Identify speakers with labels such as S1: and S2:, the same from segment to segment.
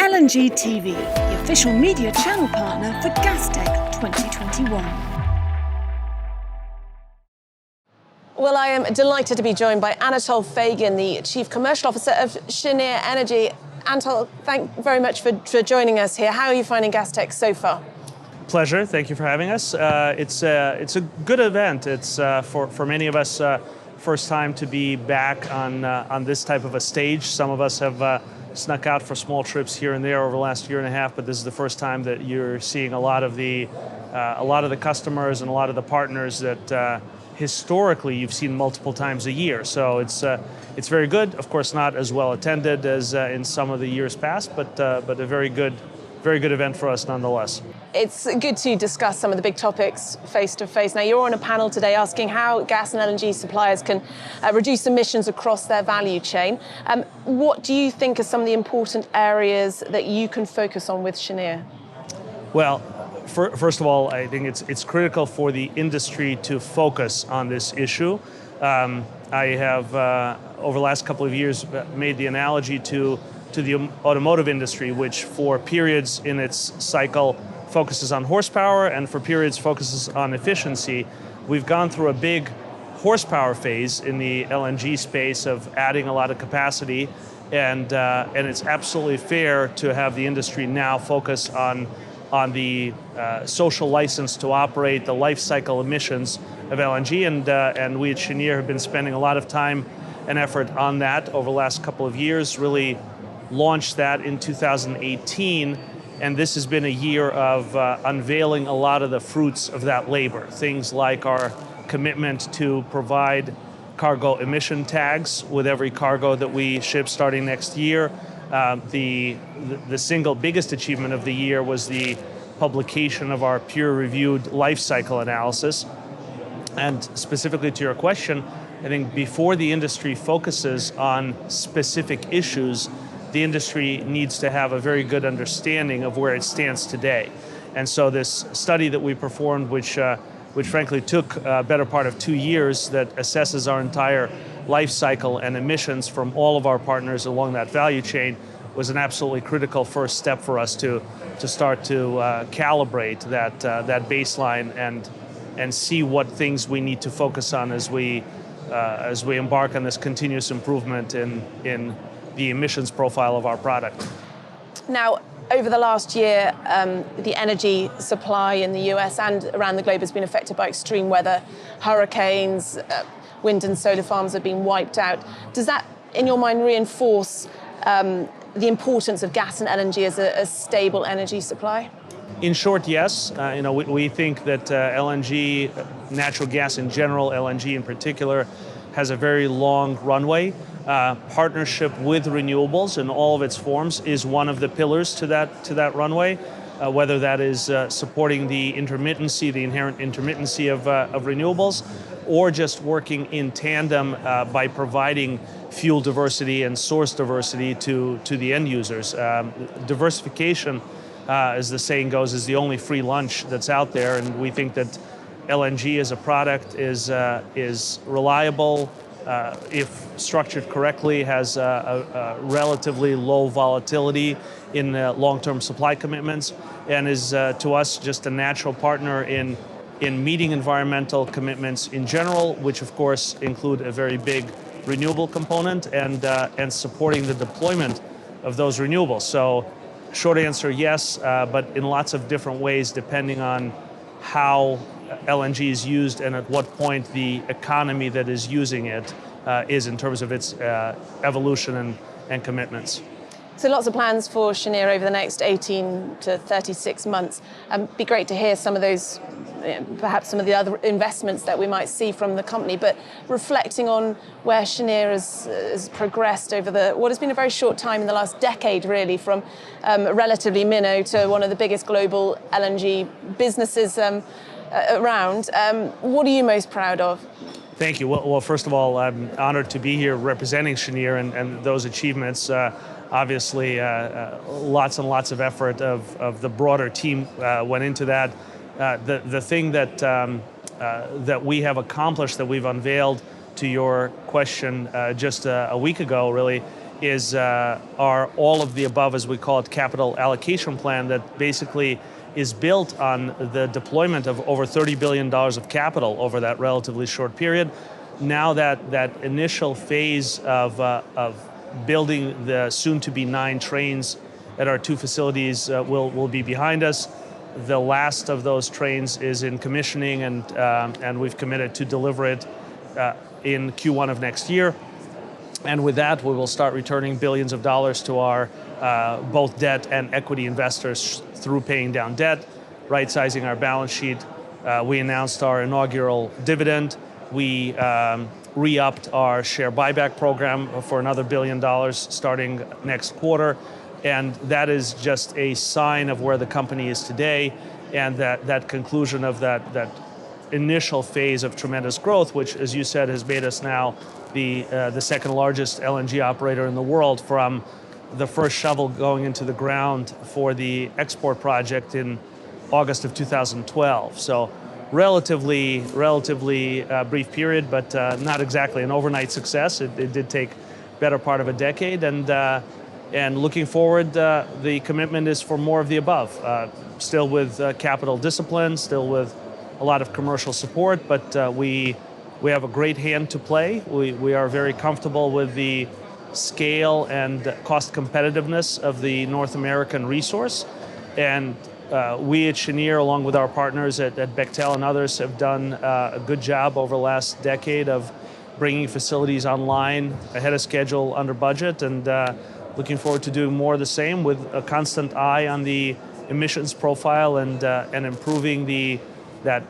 S1: LNG TV, the official media channel partner for Gastech 2021.
S2: Well, I am delighted to be joined by Anatol Feygin, the Chief Commercial Officer of Cheniere Energy. Anatol, thank you very much for joining us here. How are you finding Gastech so far?
S3: Pleasure. Thank you for having us. It's a good event. It's for many of us first time to be back on this type of a stage. Some of us have snuck out for small trips here and there over the last year and a half, but this is the first time that you're seeing a lot of the customers and a lot of the partners that historically you've seen multiple times a year. So it's very good. Of course, not as well attended as in some of the years past, but a very good event for us nonetheless.
S2: It's good to discuss some of the big topics face to face. Now, you're on a panel today asking how gas and LNG suppliers can reduce emissions across their value chain. What do you think are some of the important areas that you can focus on with Cheniere?
S3: Well, first of all, I think it's critical for the industry to focus on this issue. I have, over the last couple of years, made the analogy to the automotive industry, which for periods in its cycle focuses on horsepower and for periods focuses on efficiency. We've gone through a big horsepower phase in the LNG space of adding a lot of capacity, and it's absolutely fair to have the industry now focus on the social license to operate, the life cycle emissions of LNG, and we at Cheniere have been spending a lot of time and effort on that over the last couple of years, really launched that in 2018, and this has been a year of unveiling a lot of the fruits of that labor. Things like our commitment to provide cargo emission tags with every cargo that we ship starting next year. The single biggest achievement of the year was the publication of our peer-reviewed life cycle analysis. And specifically to your question, I think before the industry focuses on specific issues, the industry needs to have a very good understanding of where it stands today. And so this study that we performed, which frankly took a better part of 2 years, that assesses our entire life cycle and emissions from all of our partners along that value chain, was an absolutely critical first step for us to start to calibrate that baseline and see what things we need to focus on as we embark on this continuous improvement in the emissions profile of our product.
S2: Now, over the last year, the energy supply in the US and around the globe has been affected by extreme weather. Hurricanes, wind and solar farms have been wiped out. Does that, in your mind, reinforce the importance of gas and LNG as a stable energy supply?
S3: In short, yes. We think that LNG, natural gas in general, LNG in particular, has a very long runway. Partnership with renewables in all of its forms is one of the pillars to that runway, whether that is supporting the intermittency, the inherent intermittency of renewables, or just working in tandem by providing fuel diversity and source diversity to the end users. Diversification, as the saying goes, is the only free lunch that's out there, and we think that LNG as a product is reliable, if structured correctly, has a relatively low volatility in long-term supply commitments, and is to us just a natural partner in meeting environmental commitments in general, which of course include a very big renewable component and supporting the deployment of those renewables. So, short answer, yes, but in lots of different ways depending on how LNG is used and at what point the economy that is using it is in terms of its evolution and commitments.
S2: So lots of plans for Cheniere over the next 18 to 36 months. Be great to hear some of those, perhaps some of the other investments that we might see from the company, but reflecting on where Cheniere has progressed over what has been a very short time in the last decade, really, from a relatively minnow to one of the biggest global LNG businesses around. What are you most proud of?
S3: Thank you. Well, first of all, I'm honored to be here representing Cheniere and those achievements. Obviously, lots and lots of effort of the broader team went into that. The thing that we have accomplished, that we've unveiled to your question just a week ago, really, are all of the above, as we call it, capital allocation plan that basically is built on the deployment of over $30 billion of capital over that relatively short period. Now that initial phase of building the soon-to-be 9 trains at our 2 facilities will be behind us. The last of those trains is in commissioning, and we've committed to deliver it in Q1 of next year. And with that, we will start returning billions of dollars to our both debt and equity investors through paying down debt, right-sizing our balance sheet. We announced our inaugural dividend. We re-upped our share buyback program for another $1 billion starting next quarter. And that is just a sign of where the company is today, and that conclusion of that initial phase of tremendous growth, which, as you said, has made us now the second largest LNG operator in the world, from the first shovel going into the ground for the export project in August of 2012. So relatively brief period, but not exactly an overnight success. It did take better part of a decade, and looking forward, the commitment is for more of the above. Still with capital discipline, still with a lot of commercial support, but we have a great hand to play. We are very comfortable with the scale and cost competitiveness of the North American resource. And we at Cheniere, along with our partners at Bechtel and others, have done a good job over the last decade of bringing facilities online ahead of schedule, under budget, and looking forward to doing more of the same, with a constant eye on the emissions profile and improving that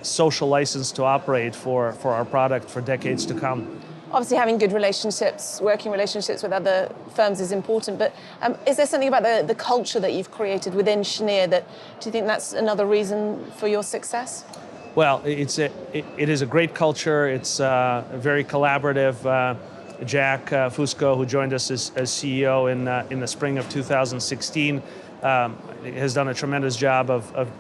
S3: social license to operate for our product for decades to come.
S2: Obviously, having good relationships, working relationships with other firms is important, but is there something about the culture that you've created within Cheniere do you think that's another reason for your success?
S3: Well, it is a great culture. It's very collaborative. Jack Fusco, who joined us as CEO in the spring of 2016, has done a tremendous job of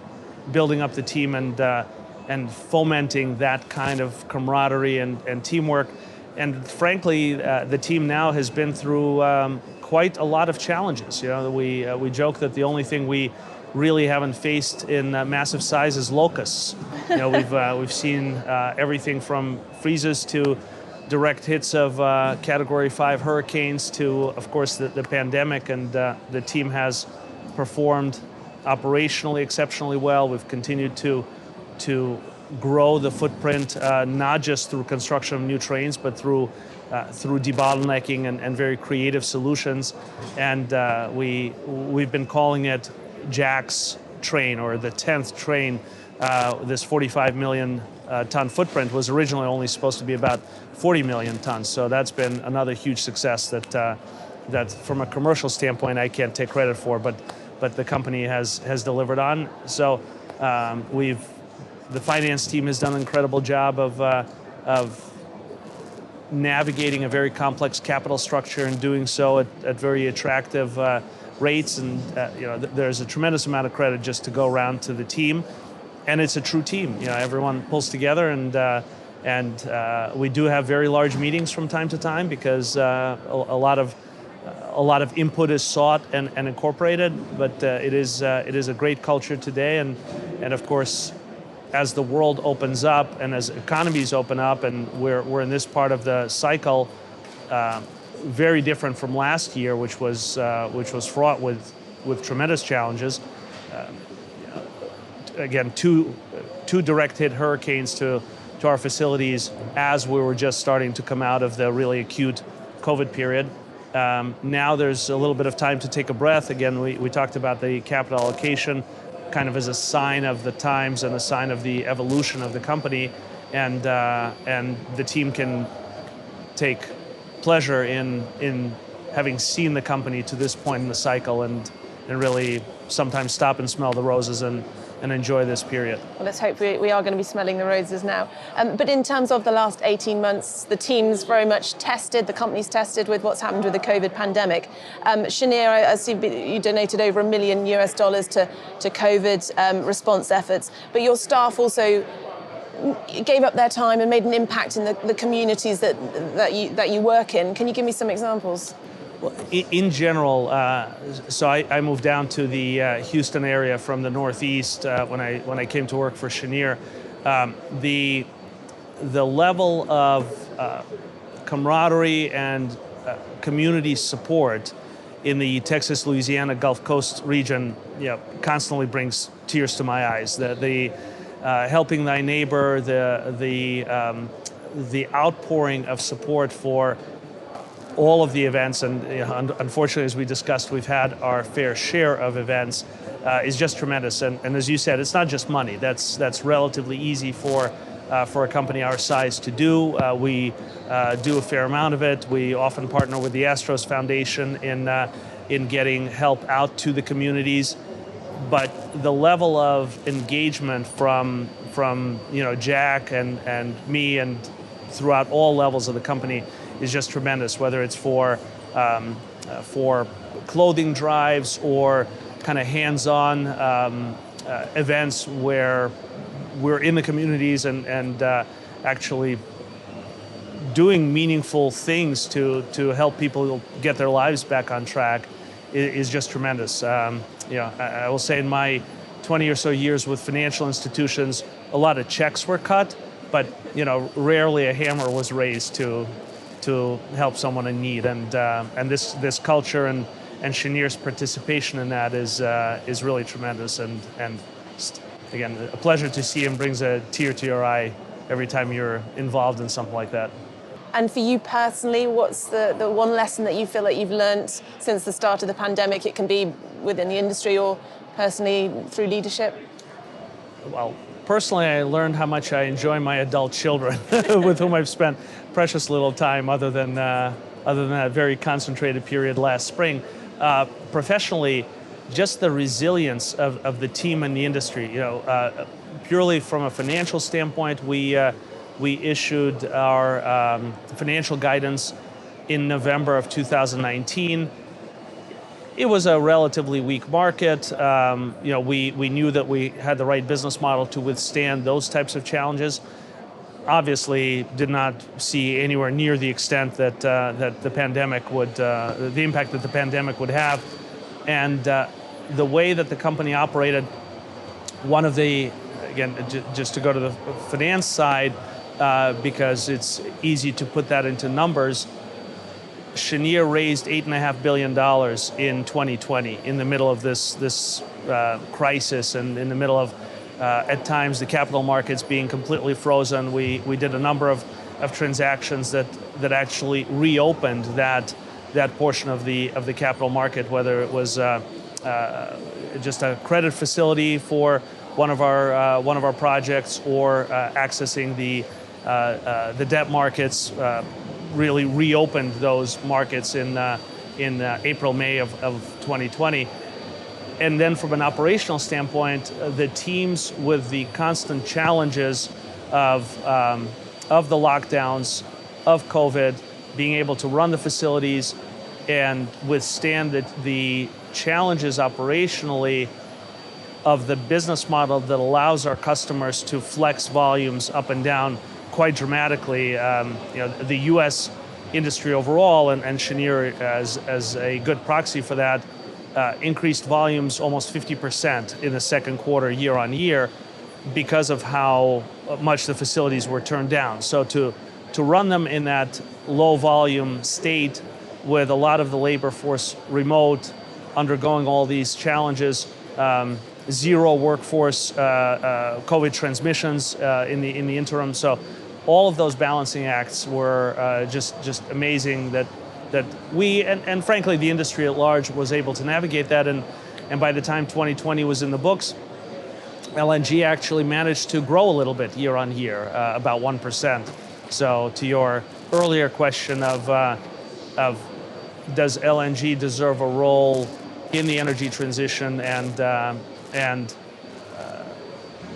S3: building up the team and fomenting that kind of camaraderie and teamwork. And frankly, the team now has been through quite a lot of challenges. You know, we joke that the only thing we really haven't faced in massive size is locusts. You know, we've seen everything from freezes to direct hits of Category 5 hurricanes to, of course, the pandemic, and the team has performed operationally exceptionally well. We've continued to grow the footprint, not just through construction of new trains, but through debottlenecking and very creative solutions. And we've been calling it Jack's train, or the 10th train. This 45 million ton footprint was originally only supposed to be about 40 million tons. So that's been another huge success that from a commercial standpoint I can't take credit for, but the company has delivered on. So the finance team has done an incredible job of navigating a very complex capital structure and doing so at very attractive rates. And you know, there's a tremendous amount of credit just to go around to the team. And it's a true team. You know, everyone pulls together, and we do have very large meetings from time to time, because a lot of input is sought and incorporated. But it is a great culture today, and of course, as the world opens up and as economies open up, and we're in this part of the cycle, very different from last year, which was fraught with tremendous challenges. Again, two direct hit hurricanes to our facilities as we were just starting to come out of the really acute COVID period. Now there's a little bit of time to take a breath. Again, we talked about the capital allocation kind of as a sign of the times and a sign of the evolution of the company, and the team can take pleasure in having seen the company to this point in the cycle, and really sometimes stop and smell the roses and enjoy this period.
S2: Well, let's hope we are going to be smelling the roses now. But in terms of the last 18 months, the team's very much tested, the company's tested with what's happened with the COVID pandemic. Cheniere, I see you donated over $1 million to COVID response efforts, but your staff also gave up their time and made an impact in the communities that you work in. Can you give me some examples?
S3: In general, so I moved down to the Houston area from the Northeast when I came to work for Cheniere. The level of camaraderie and community support in the Texas, Louisiana, Gulf Coast region, constantly brings tears to my eyes. The helping thy neighbor, the outpouring of support for all of the events, and unfortunately, as we discussed, we've had our fair share of events, is just tremendous. And as you said, it's not just money. That's relatively easy for a company our size to do. We do a fair amount of it. We often partner with the Astros Foundation in getting help out to the communities. But the level of engagement from Jack and me and throughout all levels of the company is just tremendous, whether it's for clothing drives or kind of hands-on events where we're in the communities and actually doing meaningful things to help people get their lives back on track is just tremendous. I will say in my 20 or so years with financial institutions, a lot of checks were cut, but rarely a hammer was raised to help someone in need, and this culture and Cheniere's participation in that is really tremendous, and again, a pleasure to see, and brings a tear to your eye every time you're involved in something like that.
S2: And for you personally, what's the one lesson that you feel that you've learned since the start of the pandemic? It can be within the industry or personally through leadership.
S3: Well, personally, I learned how much I enjoy my adult children, with whom I've spent precious little time, other than that very concentrated period last spring. Professionally, just the resilience of the team and the industry. Purely from a financial standpoint, we issued our financial guidance in November of 2019. It was a relatively weak market. We knew that we had the right business model to withstand those types of challenges. Obviously, did not see anywhere near the extent that the pandemic would, the impact that the pandemic would have, and the way that the company operated. One of the, again, just to go to the finance side, because it's easy to put that into numbers. Cheniere raised $8.5 billion in 2020 in the middle of this crisis, and in the middle of, at times, the capital markets being completely frozen. We did a number of transactions that actually reopened that portion of the capital market, whether it was just a credit facility for one of our projects, or accessing the debt markets. Really reopened those markets in April, May of 2020. And then from an operational standpoint, the teams, with the constant challenges of the lockdowns, of COVID, being able to run the facilities and withstand the challenges operationally of the business model that allows our customers to flex volumes up and down quite dramatically. The U.S. industry overall, and Cheniere as a good proxy for that, increased volumes almost 50% in the second quarter year on year, because of how much the facilities were turned down. So to run them in that low volume state, with a lot of the labor force remote, undergoing all these challenges, zero workforce COVID transmissions in the interim. So all of those balancing acts were just amazing that we, and frankly the industry at large, was able to navigate that. And by the time 2020 was in the books, LNG actually managed to grow a little bit year on year, about 1%. So to your earlier question of does LNG deserve a role in the energy transition and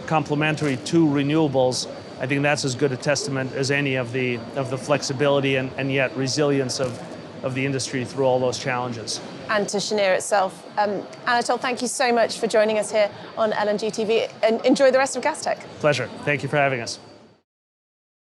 S3: complementary to renewables, I think that's as good a testament as any of the flexibility and yet resilience of the industry through all those challenges.
S2: And to Cheniere itself. Anatol, thank you so much for joining us here on LNG TV, and enjoy the rest of Gastech.
S3: Pleasure. Thank you for having us.